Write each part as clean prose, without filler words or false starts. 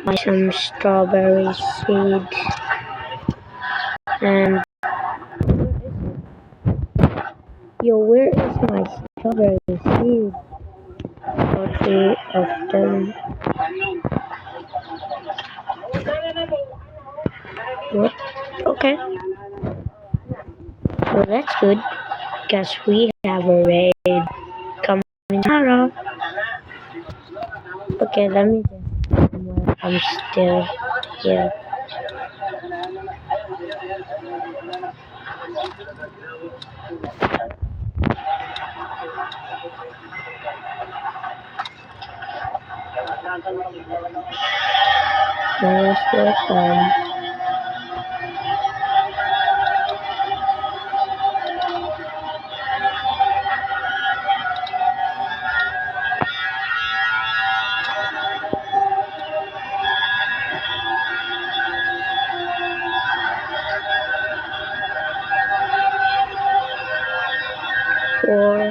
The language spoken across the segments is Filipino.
buy some strawberry seeds. And yo, where is my strawberry seeds? Or 3 of them. What? Okay. Well, that's good. Because we have a raid coming tomorrow. Okay, let me just I'm still here. Where's the phone? Four,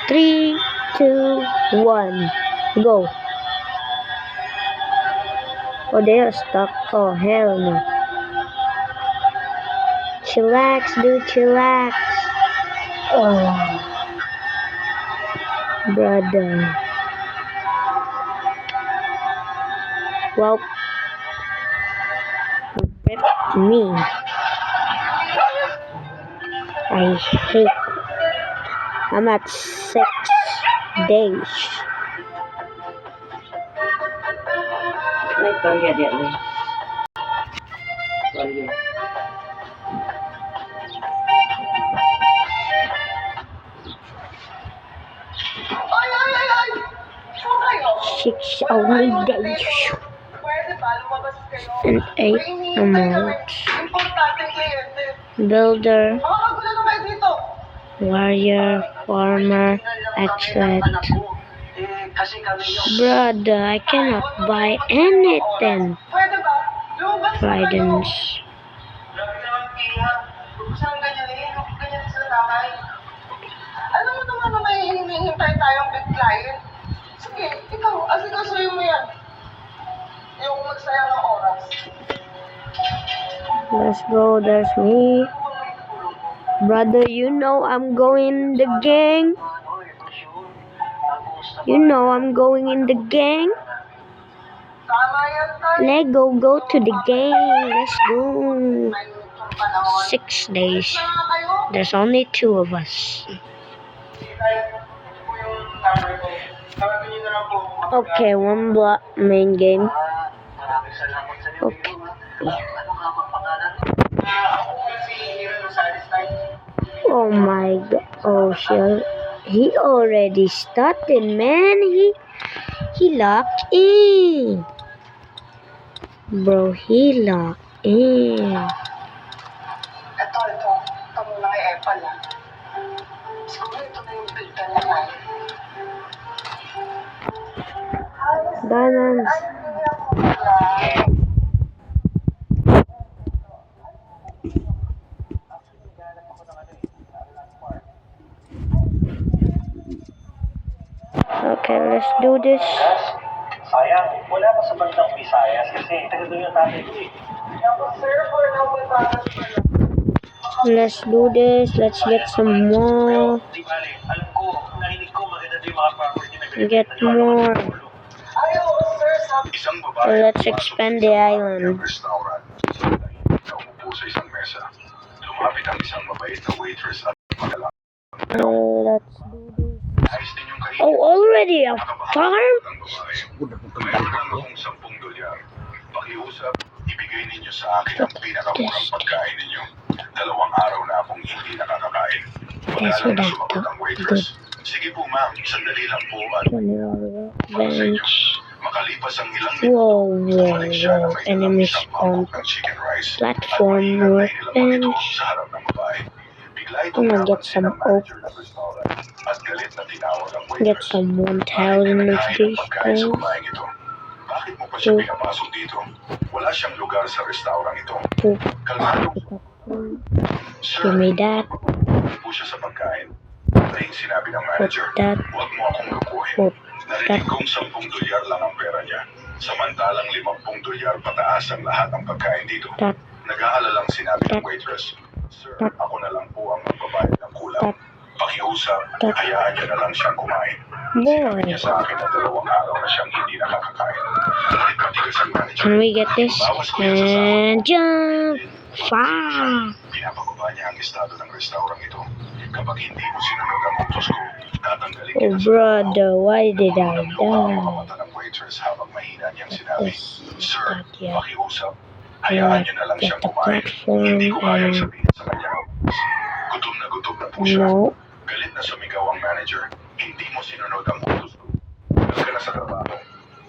3, 2, 1, go. Oh, they are stuck. Oh, hell no. Chillax, dude, chillax. Oh, brother. Well, rip me. I hate. I'm at 6 days. Let's go get it, man. Six only days. And 8 amounts. Builder, warrior, farmer, expert. Brother, I cannot buy anything. Tridents. Alam mo naman na may hinihintay tayong big client. Sige, ikaw, asikasuhin mo yan. Yung magsayang ng oras. Let's go, there's me. Brother, you know I'm going in the gang. You know I'm going in the gang. Let's go to the gang. Let's go. 6 days. There's only 2 of us. Okay, 1 block main game. Okay. Oh my god. Oh shit. He already started, man. He locked in. Bro, he locked in. Ito muna kay Epal ah. Siguro ito na yung big na niya. Diamonds. Okay, let's do this. Sayang, wala pa sa bandang Visayas kasi taga doon yung tatay ko eh. Let's do this. Let's get some more. Di bale, alam ko, narinig ko maganda doon yung mga property na Get more. Isang babae. Let's expand the island. Restaurant. Naupo sa isang mesa. Lumapit ang isang mabait na waitress at magalang. Let's do this. Ayos din yung kainin. Oh, already a farm? Ang babae. Mayroon akong $10. Pakiusap, ibigay ninyo sa akin ang pinakamurang pagkain ninyo. 2 araw na akong hindi nakakakain. That's what I Sumagot ang thought. waitress. Sige po ma'am, sandali lang po at Bench. makalipas ang ilang Whoa. Enemy spawn. chicken rice. Platform workbench. Sa harap ng babae. Bigla I'm gonna get some oak. At galit na tinawag ang Get some 1,000 of these things. Bakit mo pa siya pinapasok dito? Wala siyang lugar sa restaurant ito. Poop. Kalmado. Give me that. Po siya sa pagkain. Dahil sinabi ng manager, that. huwag mo akong lukuhin. Put Narinig kong $10 lang ang pera niya. Samantalang $50 pataas ang lahat ng pagkain dito. That, Nag-aalalang sinabi ng waitress, Sir, ako na lang po ang magbabayad ng kulang. Pakiusap, hayaan niyo na lang siyang kumain. boy. Niya sa akin na 2 araw na siyang hindi nakakakain. Ngunit matigas ang manager. Can we get this? And jump! Far! Pinapababa niya ang estado ng restaurant ito. Kapag hindi mo sinunod ang utos ko, tatanggalin Oh, kita sa brother, why did I Luha ang mga die? mata ng waitress habang mahina niyang sinabi, Sir, That, yeah. pakiusap. Hayaan niyo na lang Get siyang the kumain. platform Hindi ko kayang and sabihin sa kanya. Gutom na po siya. no. Galit na sumigaw ang manager. Hindi mo sinunod ang utos ko. Tagal ka na sa trabaho.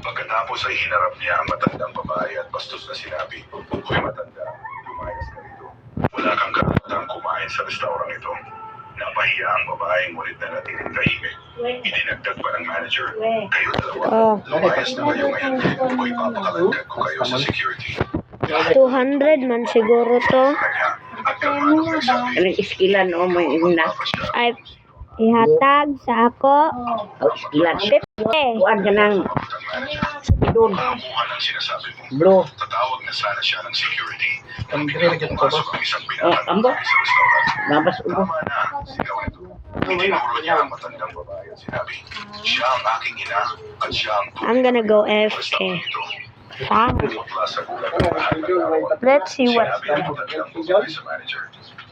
Pagkatapos ay hinarap niya ang matandang babae at bastos na sinabi, Hoy matanda, lumayas ka rito. Wala kang karapatang kumain sa restaurant ito. Napahiya ang babae ngunit nanatiling tahimik. Idinagdag pa ng manager, kayo dalawa, Oh. lumayas na kayo ngayon o ipapakalagdag ko kayo sa security. 200 man siguro to. Kanya, at kalmado nagsabi, Anong iskilan o may ina? Ay, ihatag sa ako. O iskilan. 50. Kuan ka ng doon. Makakuha ng sinasabi mo. Blue. Tatawag na sana siya ng security. Ang Nang biglang dire-dire pumasok ang isang ambo. pinakatangkay sa restaurant. Babas ubo. Tama na, sigaw nito. Itinuro niya ang matandang babae at sinabi, siya ang aking ina at siya ang I'm gonna go ng AFK. restaurant ito. Far. Bakla sa gulat ng lahat ng larawan. Let's see what. Sinabi ng matandang babae sa manager,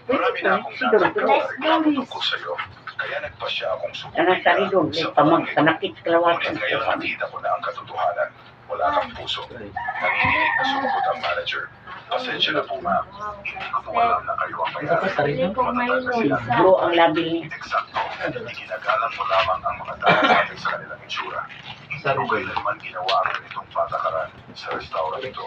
marami na akong nagkakareklamo tungkol sa'yo. Kaya nagpa siya akong Anak sukunin tari doon. sa Pamag parang ito. kanakit kalawakan. Ngunit ngayon nakita ko na ang katotohanan. Wala kang puso. Nanginginig na sumagot ang manager. Pasensya na po ma'am. Hindi ko po alam na kayo ang may-ari. Matatag na sila. Blue ang labil niya. Eksakto. Iginagalang mo lamang ang mga tao natin sa kanilang itsura. Hindi ko kailanman ginawa ang ganitong patakaran sa restaurant ito.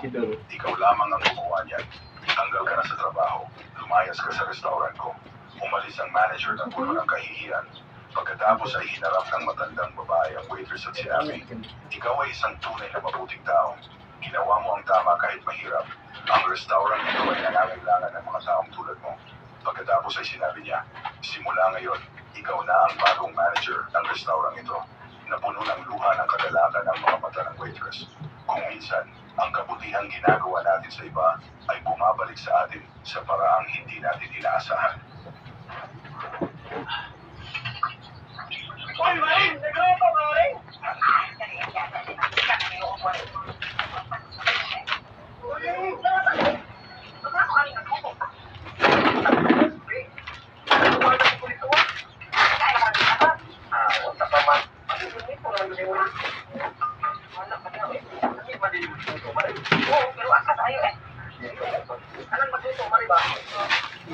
Ikaw lamang ang gumawa niyan. Tanggal ka na sa trabaho. Lumayas ka sa restaurant ko. Umalis ang manager ng puno ng kahihiyan. Pagkatapos ay hinarap ng matandang babae ang waitress at sinabi, ikaw ay isang tunay na mabuting tao. Ginawa mo ang tama kahit mahirap. Ang restaurant nito ay nangangailangan ng mga taong tulad mo. Pagkatapos ay sinabi niya, simula ngayon, ikaw na ang bagong manager ng restaurant ito. Napuno ng luha ng kagalakan ng mga mata ng waitress. Kung minsan, ang kabutihang ginagawa natin sa iba ay bumabalik sa atin sa paraang hindi natin inaasahan.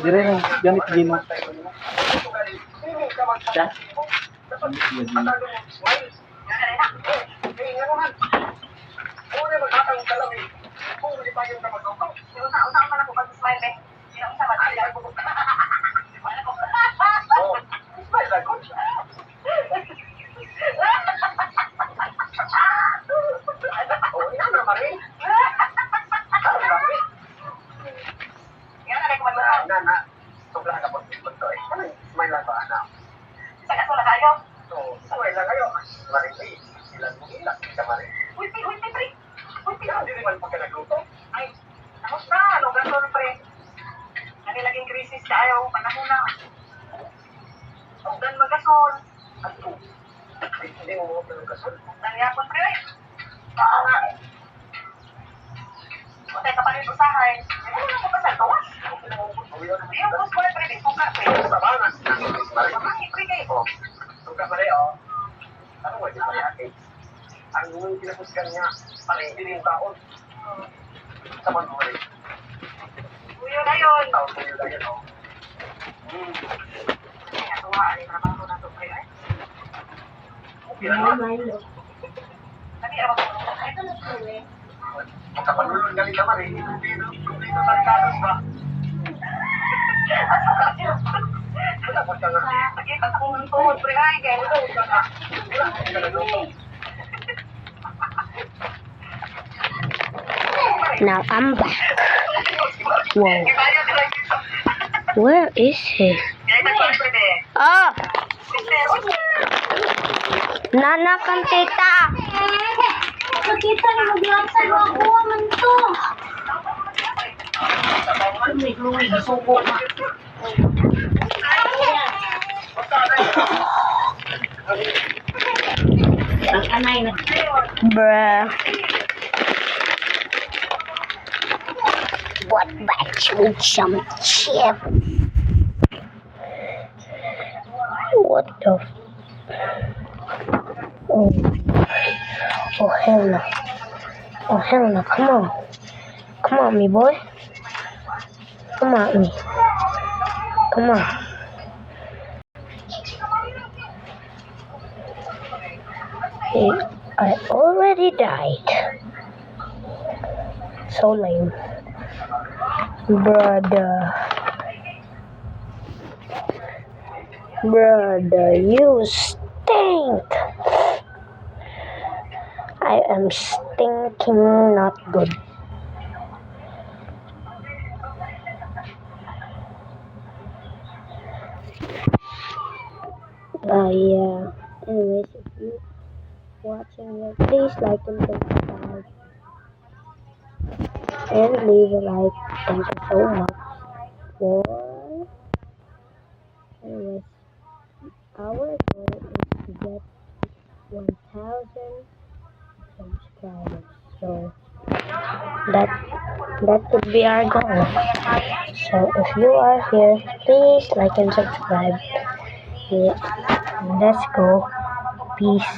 Dire na ganit gino. Sa? Krisis tayo, panahon na. Dan magasol. Hindi mo mo pinagkasal. Nangyapon pre. Oo nga. Matay ka pa rin usahay. Hindi mo na magpasal kawas. Yung bus ko na pre, suka pre. Sabangan. Mamangit pre kayo. Suka pa rin, oh. Ano ba yung payaki? Ang nung pinapuskan niya, paling din yung taon. Sa manuhay. Uyo na yun. Taon ko yun lang yan, oh. Kaya tuwa, ay trabaho na ito pre. Sabi, ano ba ito? Magkapanulong galing naman, eh. Hindi na sa rekados ba? Tapos ka nga. Nakita sa kong tuhod pre ay. Kaya ito, Wala ka nagluto. Now I'm back. Whoa. Where is he? Oh! Nana kang tita! Nakita na maglatan mo ako man to. May kluwi, gisuko na. Ang anay na. Bruh. What about with some chip? What the? Oh. Oh hell no. Oh hell no. Come on. Come on, me boy. Come on, me. Come on. Hey, I already died. So lame. Brother. Brother, you stink. I am stinking not good. Yeah. Anyways, if you watching it, please like and subscribe. And leave a like. Thank you so much for. Anyways, our goal is to get 1,000 subscribers. So that could be our goal. So if you are here, please like and subscribe. Yeah, let's go. Peace.